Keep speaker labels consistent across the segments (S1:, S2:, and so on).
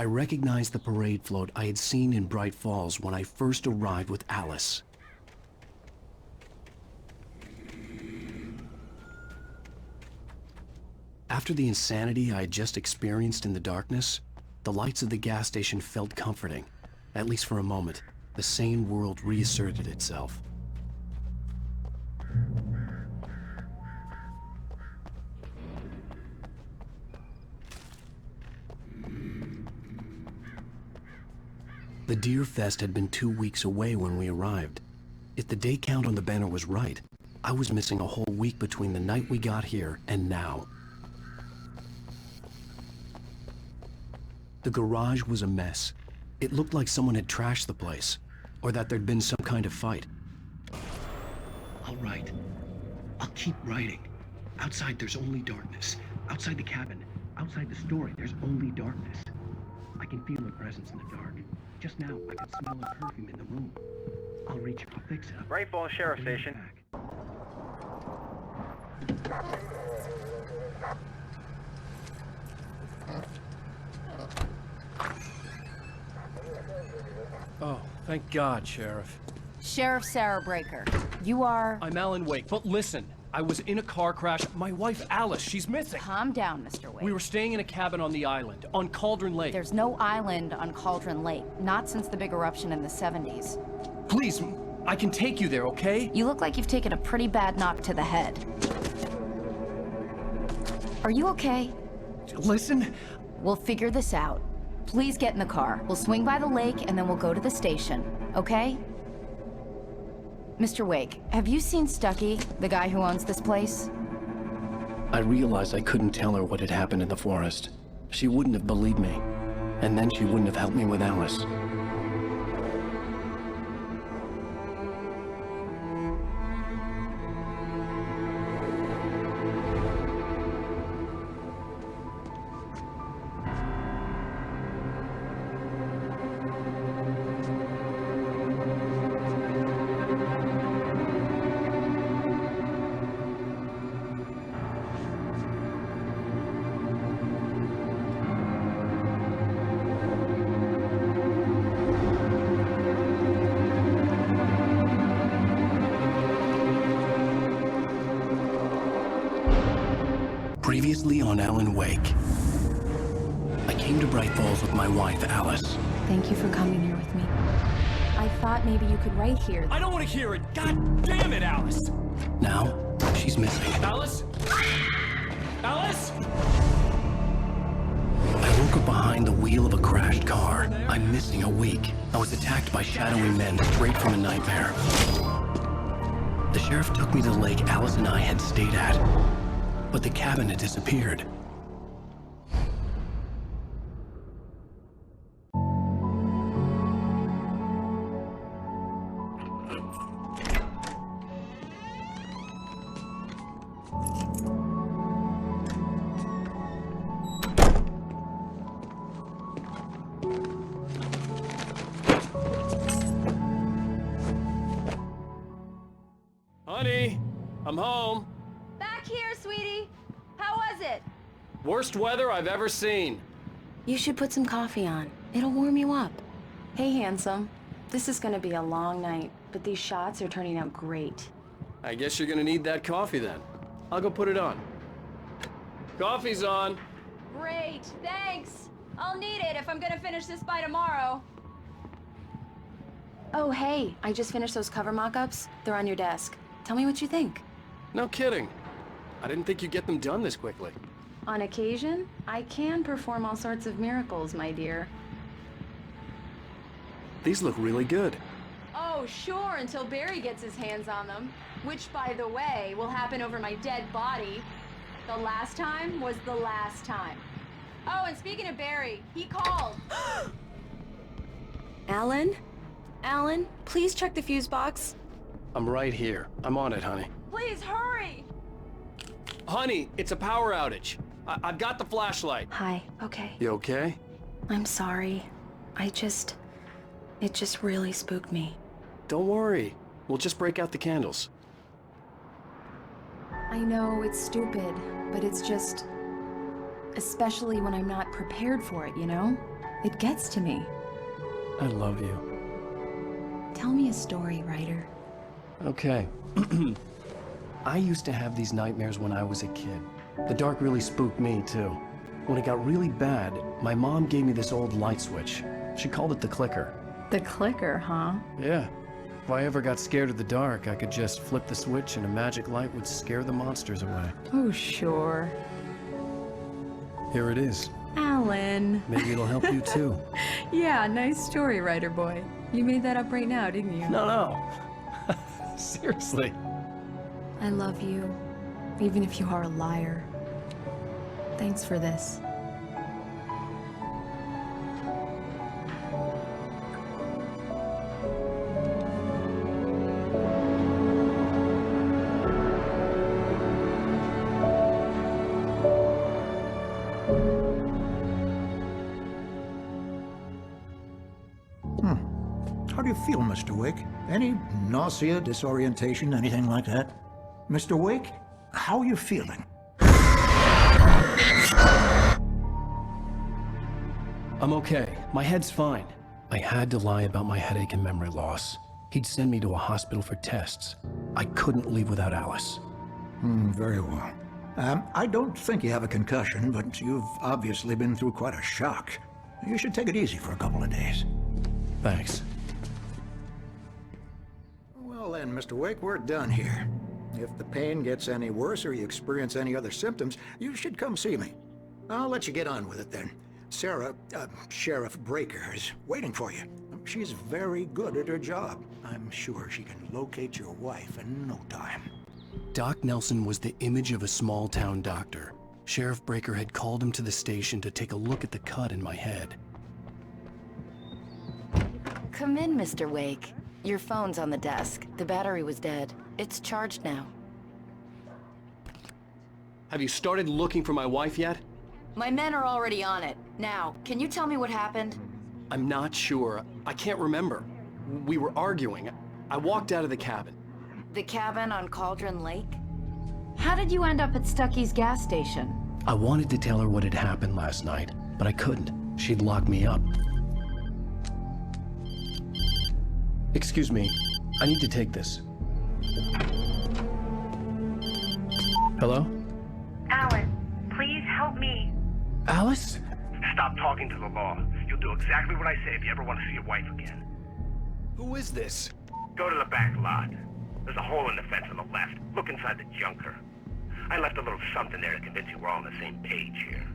S1: I recognized the parade float I had seen in Bright Falls when I first arrived with Alice. After the insanity I had just experienced in the darkness, the lights of the gas station felt comforting. At least for a moment, the sane world reasserted itself. The Deer Fest had been 2 weeks away when we arrived. If the day count on the banner was right, I was missing a whole week between the night we got here and now. The garage was a mess. It looked like someone had trashed the place, or that there'd been some kind of fight. I'll write. I'll keep writing. Outside there's only darkness. Outside the cabin, outside the story, there's only darkness. I can feel her presence in the dark. Just now, I could smell her perfume in the room. I'll reach her, I'll fix it.
S2: Bright Falls Sheriff Station.
S3: Oh, thank God, Sheriff.
S4: Sheriff Sarah Breaker. You are...
S3: I'm Alan Wake, but listen. I was in a car crash. My wife, Alice, she's missing.
S4: Calm down, Mr. Wake.
S3: We were staying in a cabin on the island, on Cauldron Lake.
S4: There's no island on Cauldron Lake. Not since the big eruption in the 70s.
S3: Please, I can take you there, okay?
S4: You look like you've taken a pretty bad knock to the head. Are you okay?
S3: Listen.
S4: We'll figure this out. Please get in the car. We'll swing by the lake and then we'll go to the station, okay? Mr. Wake, have you seen Stucky, the guy who owns this place?
S1: I realized I couldn't tell her what had happened in the forest. She wouldn't have believed me, and then she wouldn't have helped me with Alice. Previously on Alan Wake. I came to Bright Falls with my wife, Alice.
S4: Thank you for coming here with me. I thought maybe you could write here.
S3: I don't want to hear it. God damn it, Alice.
S1: Now, she's missing.
S3: Alice? Alice?
S1: I woke up behind the wheel of a crashed car. I'm missing a week. I was attacked by shadowy men straight from a nightmare. The sheriff took me to the lake Alice and I had stayed at. But the cabin had disappeared.
S3: Honey, I'm home.
S5: Back here, sweetie. How was it?
S3: Worst weather I've ever seen.
S4: You should put some coffee on. It'll warm you up. Hey, handsome. This is gonna be a long night, but these shots are turning out great.
S3: I guess you're gonna need that coffee then. I'll go put it on. Coffee's on.
S5: Great, thanks. I'll need it if I'm gonna finish this by tomorrow.
S4: Oh, hey, I just finished those cover mock-ups. They're on your desk. Tell me what you think.
S3: No kidding. I didn't think you'd get them done this quickly.
S4: On occasion, I can perform all sorts of miracles, my dear.
S3: These look really good.
S5: Oh, sure, until Barry gets his hands on them. Which, by the way, will happen over my dead body. The last time was the last time. Oh, and speaking of Barry, he called.
S4: Alan? Alan, please check the fuse box.
S3: I'm right here. I'm on it, honey.
S5: Please, hurry!
S3: Honey, it's a power outage. I've got the flashlight.
S4: Hi, okay.
S3: You okay?
S4: I'm sorry. It just really spooked me.
S3: Don't worry. We'll just break out the candles.
S4: I know it's stupid, but it's just... especially when I'm not prepared for it, you know? It gets to me.
S1: I love you.
S4: Tell me a story, writer.
S1: Okay. I used to have these nightmares when I was a kid. The dark really spooked me, too. When it got really bad, my mom gave me this old light switch. She called it the clicker.
S4: The clicker, huh?
S1: Yeah. If I ever got scared of the dark, I could just flip the switch and a magic light would scare the monsters away.
S4: Oh, sure.
S1: Here it is.
S4: Alan.
S1: Maybe it'll help you, too.
S4: Yeah, nice story, writer boy. You made that up right now, didn't you?
S1: No. Seriously.
S4: I love you, even if you are a liar. Thanks for this.
S2: How do you feel, Mr. Wake? Any nausea, disorientation, anything like that? Mr. Wake, how are you feeling?
S1: I'm okay. My head's fine. I had to lie about my headache and memory loss. He'd send me to a hospital for tests. I couldn't leave without Alice.
S2: Very well. I don't think you have a concussion, but you've obviously been through quite a shock. You should take it easy for a couple of days.
S1: Thanks.
S2: Well then, Mr. Wake, we're done here. If the pain gets any worse or you experience any other symptoms, you should come see me. I'll let you get on with it then. Sarah, Sheriff Breaker, is waiting for you. She's very good at her job. I'm sure she can locate your wife in no time.
S1: Doc Nelson was the image of a small-town doctor. Sheriff Breaker had called him to the station to take a look at the cut in my head.
S6: Come in, Mr. Wake. Your phone's on the desk. The battery was dead. It's charged now.
S3: Have you started looking for my wife yet?
S6: My men are already on it. Now, can you tell me what happened?
S3: I'm not sure. I can't remember. We were arguing. I walked out of the cabin.
S6: The cabin on Cauldron Lake?
S7: How did you end up at Stucky's gas station?
S1: I wanted to tell her what had happened last night, but I couldn't. She'd locked me up. Excuse me. I need to take this. Hello?
S8: Alan, please help me.
S1: Alice?
S9: Stop talking to the law. You'll do exactly what I say if you ever want to see your wife again.
S1: Who is this?
S9: Go to the back lot. There's a hole in the fence on the left. Look inside the junker. I left a little something there to convince you we're all on the same page here.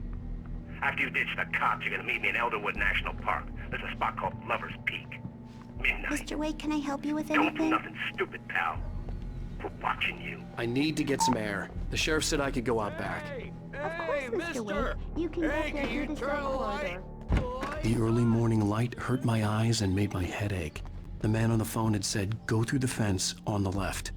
S9: After you ditch the cops, you're gonna meet me in Elderwood National Park. There's a spot called Lover's Peak. Midnight.
S8: Mr. Wake, can I help you with
S9: Don't do
S8: anything?
S9: nothing stupid, pal. We're watching you.
S3: I need to get some air. The sheriff said I could go out back.
S8: Of course, Mr. Wake. You can get there through the side corridor.
S1: The early morning light hurt my eyes and made my head ache. The man on the phone had said, go through the fence on the left.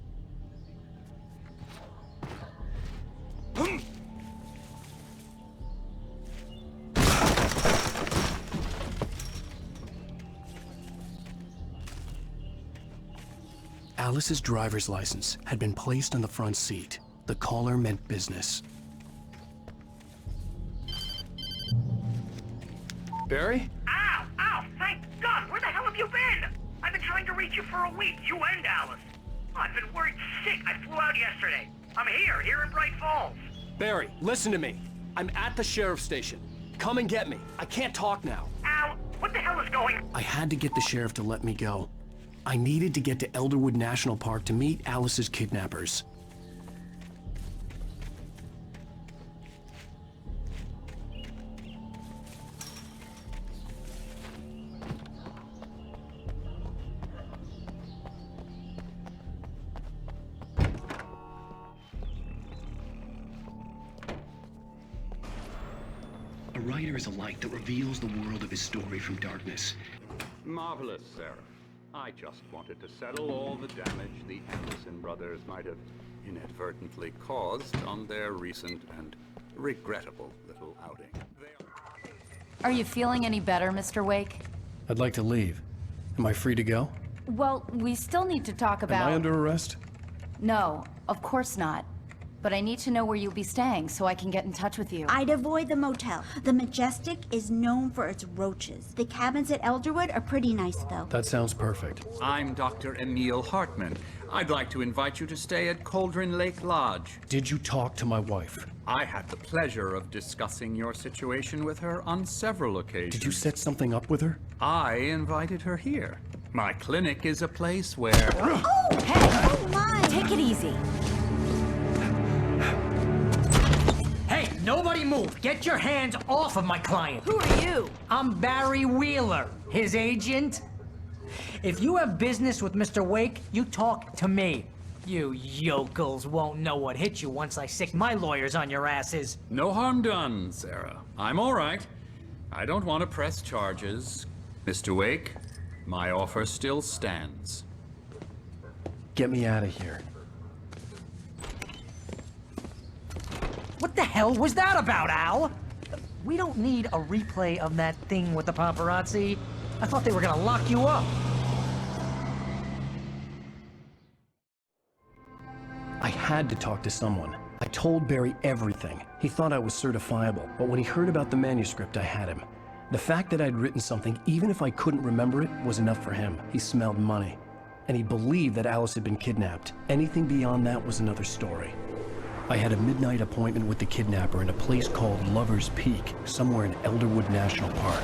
S1: Alice's driver's license had been placed on the front seat. The caller meant business.
S3: Barry?
S9: Ow! Ow! Thank God! Where the hell have you been? I've been trying to reach you for a week, you and Alice. I've been worried sick. I flew out yesterday. I'm here in Bright Falls.
S3: Barry, listen to me. I'm at the sheriff's station. Come and get me. I can't talk now.
S9: Al, what the hell is going...
S1: I had to get the sheriff to let me go. I needed to get to Elderwood National Park to meet Alice's kidnappers. A writer is a light that reveals the world of his story from darkness.
S10: Marvelous, Sarah. I just wanted to settle all the damage the Anderson brothers might have inadvertently caused on their recent and regrettable little outing.
S7: Are you feeling any better, Mr. Wake?
S1: I'd like to leave. Am I free to go?
S7: Well, we still need to talk about...
S1: Am I under arrest?
S7: No, of course not. but I need to know where you'll be staying so I can get in touch with you.
S11: I'd avoid the motel. The Majestic is known for its roaches. The cabins at Elderwood are pretty nice, though.
S1: That sounds perfect.
S10: I'm Dr. Emil Hartman. I'd like to invite you to stay at Cauldron Lake Lodge.
S1: Did you talk to my wife?
S10: I had the pleasure of discussing your situation with her on several occasions.
S1: Did you set something up with her?
S10: I invited her here. My clinic is a place where...
S11: Oh, hey! Oh, my!
S7: Take it easy.
S12: Hey, nobody move! Get your hands off of my client!
S7: Who are you?
S12: I'm Barry Wheeler, his agent. If you have business with Mr. Wake, you talk to me. You yokels won't know what hit you once I sick my lawyers on your asses.
S10: No harm done, Sarah. I'm all right. I don't want to press charges. Mr. Wake, my offer still stands.
S1: Get me out of here.
S12: What the hell was that about, Al? We don't need a replay of that thing with the paparazzi. I thought they were gonna lock you up.
S1: I had to talk to someone. I told Barry everything. He thought I was certifiable, but when he heard about the manuscript, I had him. The fact that I'd written something, even if I couldn't remember it, was enough for him. He smelled money. And he believed that Alice had been kidnapped. Anything beyond that was another story. I had a midnight appointment with the kidnapper in a place called Lover's Peak, somewhere in Elderwood National Park.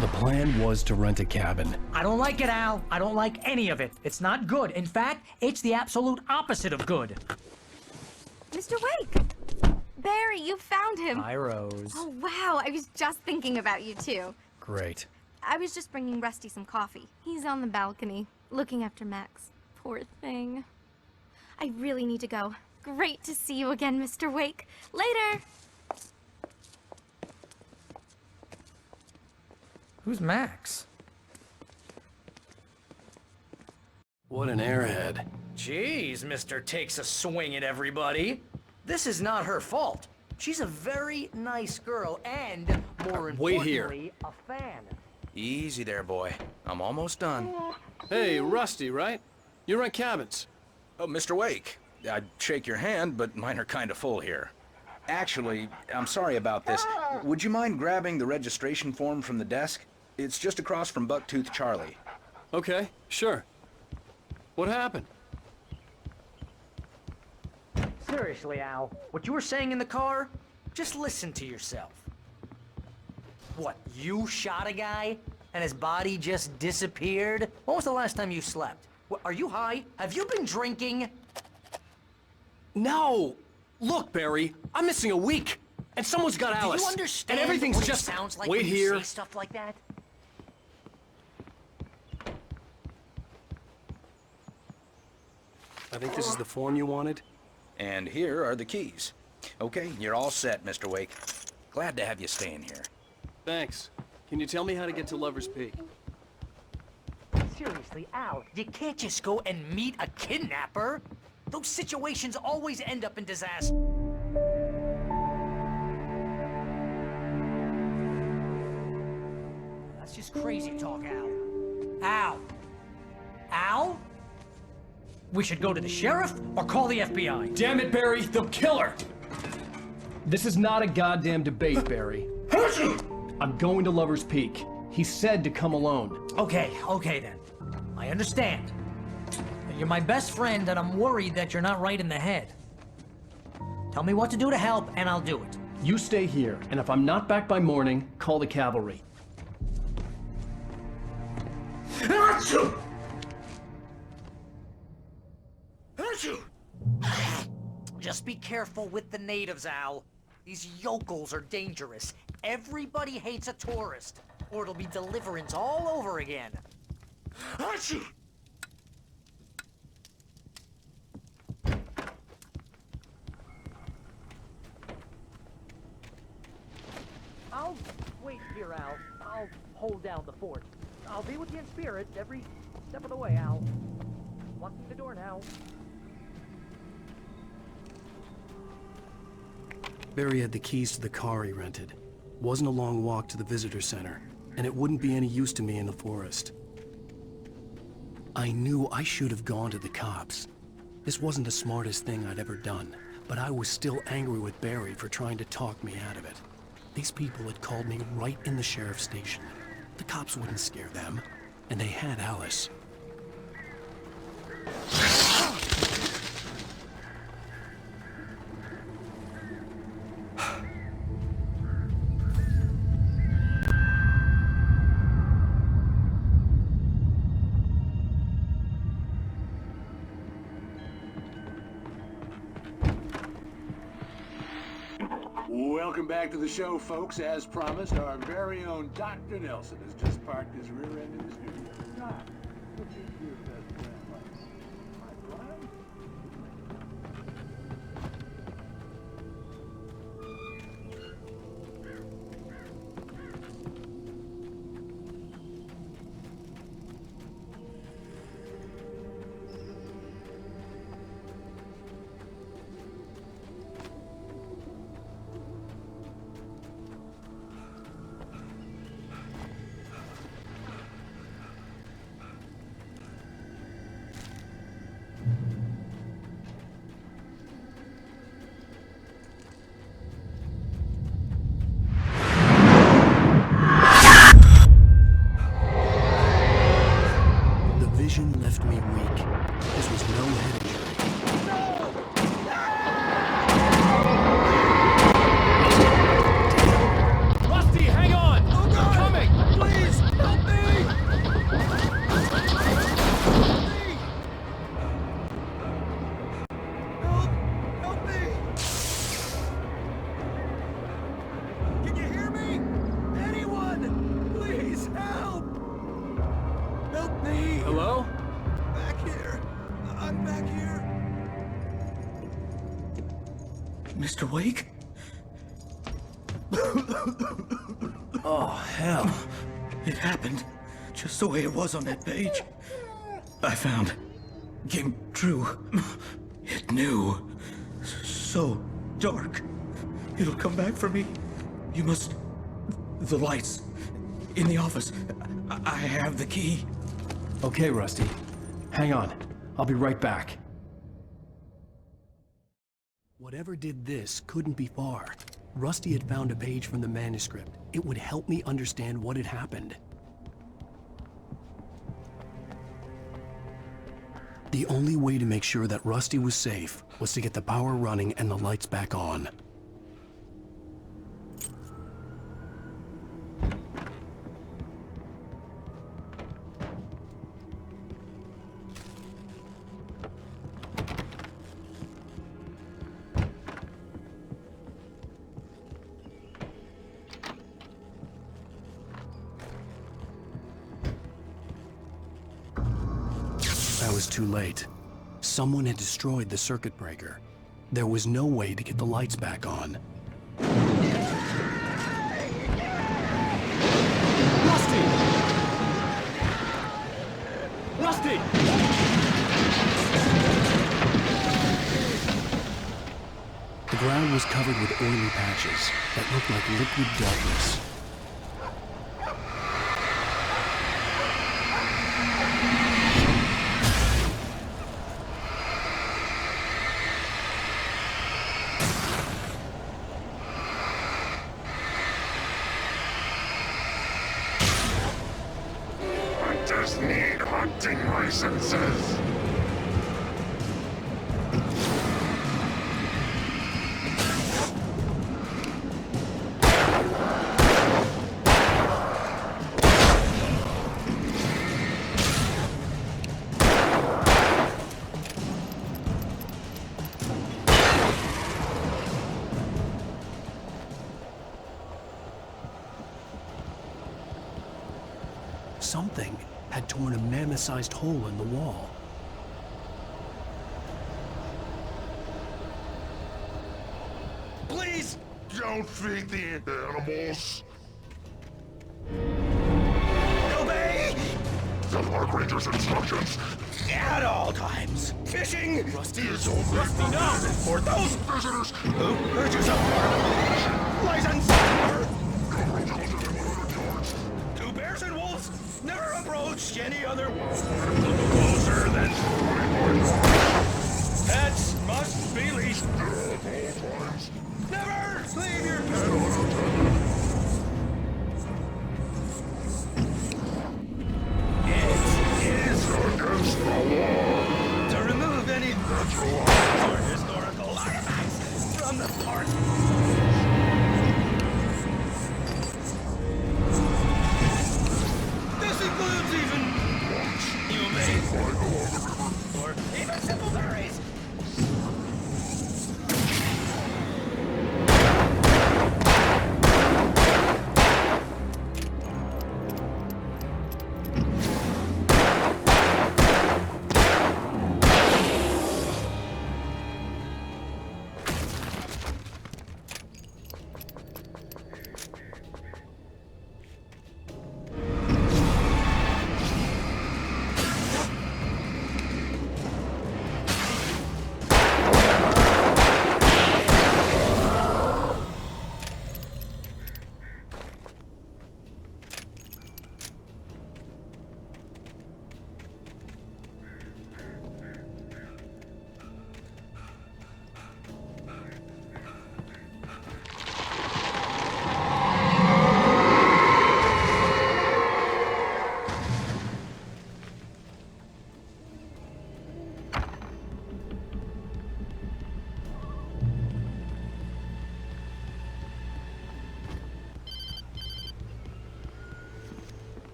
S1: The plan was to rent a cabin.
S12: I don't like it, Al. I don't like any of it. It's not good. In fact, it's the absolute opposite of good.
S5: Mr. Wake! Barry, you found him.
S12: Hi, Rose.
S5: Oh, wow. I was just thinking about you, too.
S1: Great.
S5: I was just bringing Rusty some coffee. He's on the balcony, looking after Max. Poor thing. I really need to go. Great to see you again, Mr. Wake. Later!
S12: Who's Max?
S3: What an airhead.
S12: Jeez, Mr. Takes a swing at everybody. This is not her fault. She's a very nice girl and, more
S3: Wait
S12: importantly,
S3: here.
S12: a fan.
S13: Easy there, boy. I'm almost done.
S3: Hey, Rusty, right? You rent cabins.
S13: Oh, Mr. Wake. I'd shake your hand, but mine are kind of full here. Actually, I'm sorry about this. Would you mind grabbing the registration form from the desk? It's just across from Bucktooth Charlie.
S3: Okay, sure. What happened?
S12: Seriously, Al, what you were saying in the car? Just listen to yourself. What, you shot a guy and his body just disappeared? When was the last time you slept? What, are you high? Have you been drinking?
S3: No! Look, Barry, I'm missing a week, and someone's got Alice.
S12: Do you understand
S3: and everything's
S12: what
S3: just
S12: it sounds like
S3: wait
S12: when you
S3: here.
S12: say stuff like that?
S3: I think this is the form you wanted.
S13: And here are the keys. Okay, you're all set, Mr. Wake. Glad to have you staying here.
S3: Thanks. Can you tell me how to get to Lover's Peak?
S12: Seriously, Al, you can't just go and meet a kidnapper. Those situations always end up in disaster. That's just crazy talk, Al. Al? Al? We should go to the sheriff or call the FBI.
S1: Damn it, Barry, they'll kill her! This is not a goddamn debate, Barry. I'm going to Lover's Peak. He said to come alone.
S12: Okay then. I understand. You're my best friend, and I'm worried that you're not right in the head. Tell me what to do to help, and I'll do it.
S1: You stay here, and if I'm not back by morning, call the cavalry.
S12: Just be careful with the natives, Al. These yokels are dangerous. Everybody hates a tourist, or it'll be Deliverance all over again. I'll wait here, Al. I'll hold down the fort. I'll be with you in spirit every step of the way, Al. Locking the door now.
S1: Barry had the keys to the car he rented. Wasn't a long walk to the visitor center, and it wouldn't be any use to me in the forest. I knew I should have gone to the cops. This wasn't the smartest thing I'd ever done, But I was still angry with Barry for trying to talk me out of it. These people had called me right in the sheriff's station. The cops wouldn't scare them, and they had Alice.
S8: Welcome back to the show, folks. As promised, our very own Dr. Nelson has just parked his rear end in the studio. Doc, what do you do with that plan like? My plan?
S1: Left me weak. This was no head injury.
S3: Rusty, hang on!
S8: Oh God!
S3: I'm coming!
S8: Please, help me! Help me! Can you hear me? Anyone? Please, help! Help me!
S3: Hello?
S8: Back here. I'm back here.
S2: Mr. Wake?
S1: Oh, hell.
S2: It happened just the way it was on that page. I found. Came true. It knew. So dark. It'll come back for me. You must... The lights. In the office. I have the key.
S1: Okay, Rusty. Hang on. I'll be right back. Whatever did this couldn't be far. Rusty had found a page from the manuscript. It would help me understand what had happened. The only way to make sure that Rusty was safe was to get the power running and the lights back on. I was too late. Someone had destroyed the circuit breaker. There was no way to get the lights back on.
S3: Rusty! Rusty!
S1: The ground was covered with oily patches that looked like liquid darkness.
S14: Hunters need hunting licenses.
S1: Something had torn a mammoth-sized hole in the wall.
S14: Please don't feed the animals. Obey the park ranger's instructions at all times. Fishing is over.
S3: Rusty, no!
S14: For those visitors who purchase a park license. To bears and wolves, never approach any other wolf closer than 4 pets must be leashed. Please! Never leave your pet It is against the law to remove any natural or historical artifacts from the park. This includes even humans or even simple berries.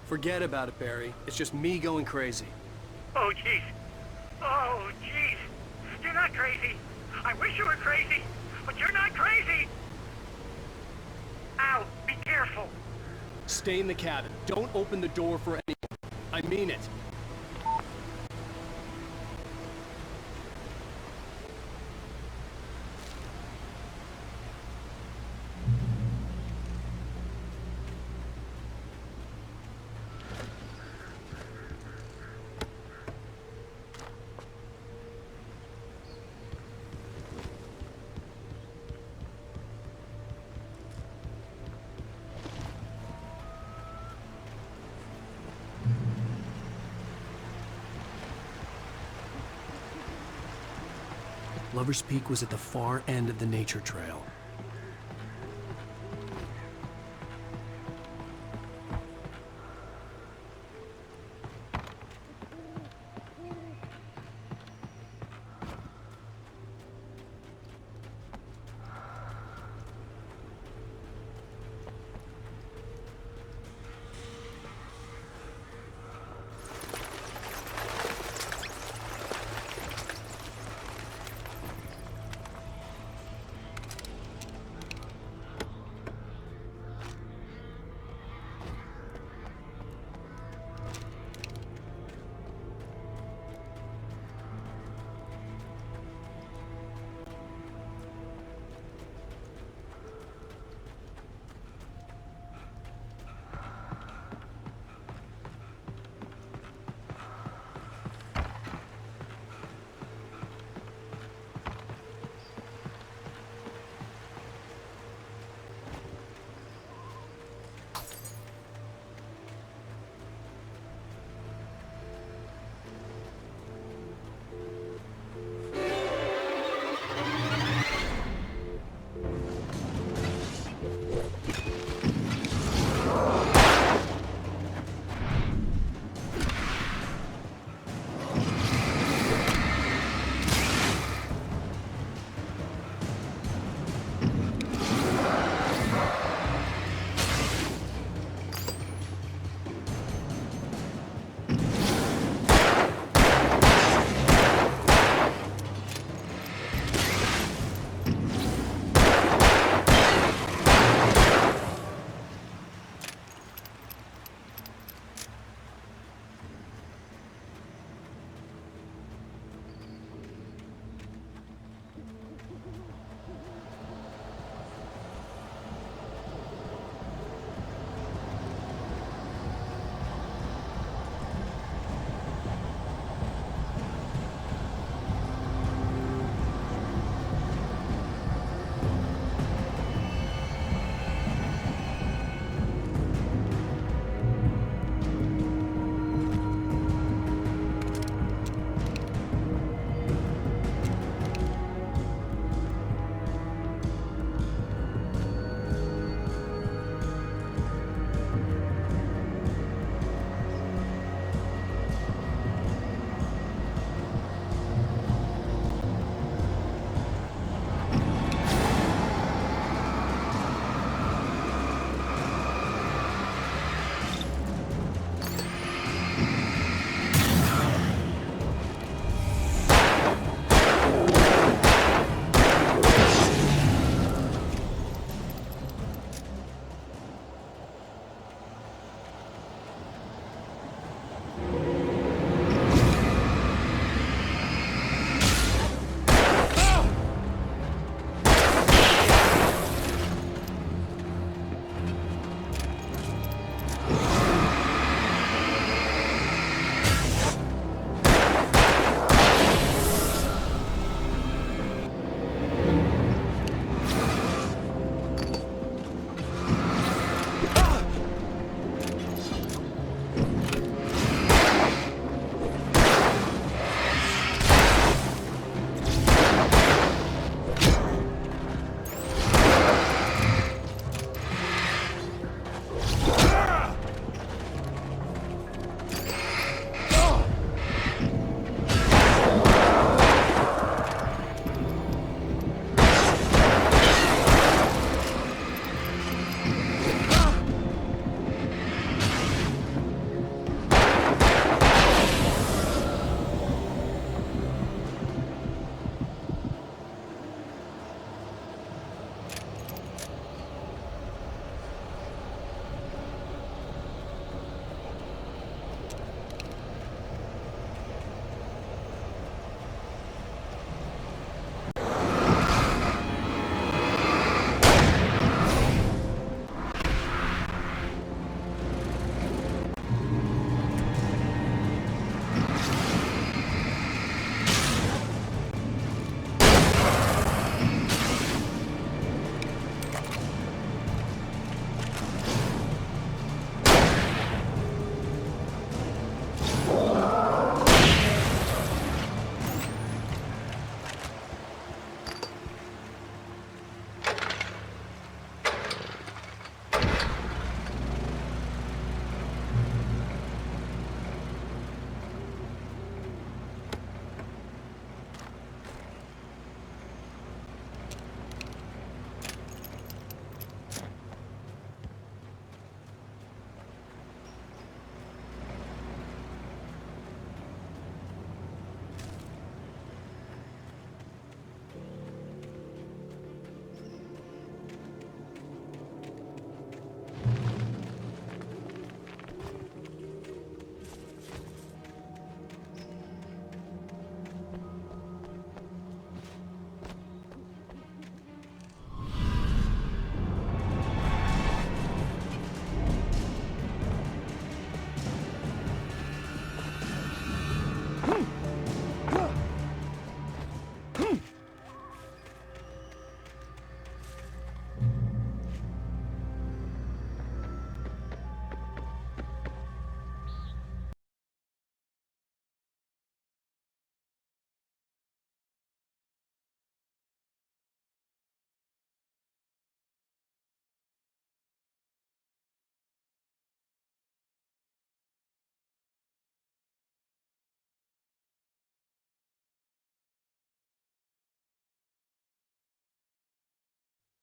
S3: Forget about it, Barry. It's just me going crazy.
S9: Oh, jeez. Oh, jeez. You're not crazy. I wish you were crazy, but you're not crazy. Ow, be careful.
S3: Stay in the cabin. Don't open the door for anyone. I mean it.
S1: Lover's Peak was at the far end of the nature trail.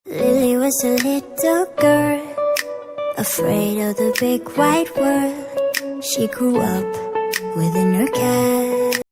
S15: Lily was a little girl, afraid of the big white world. She grew up within her castle.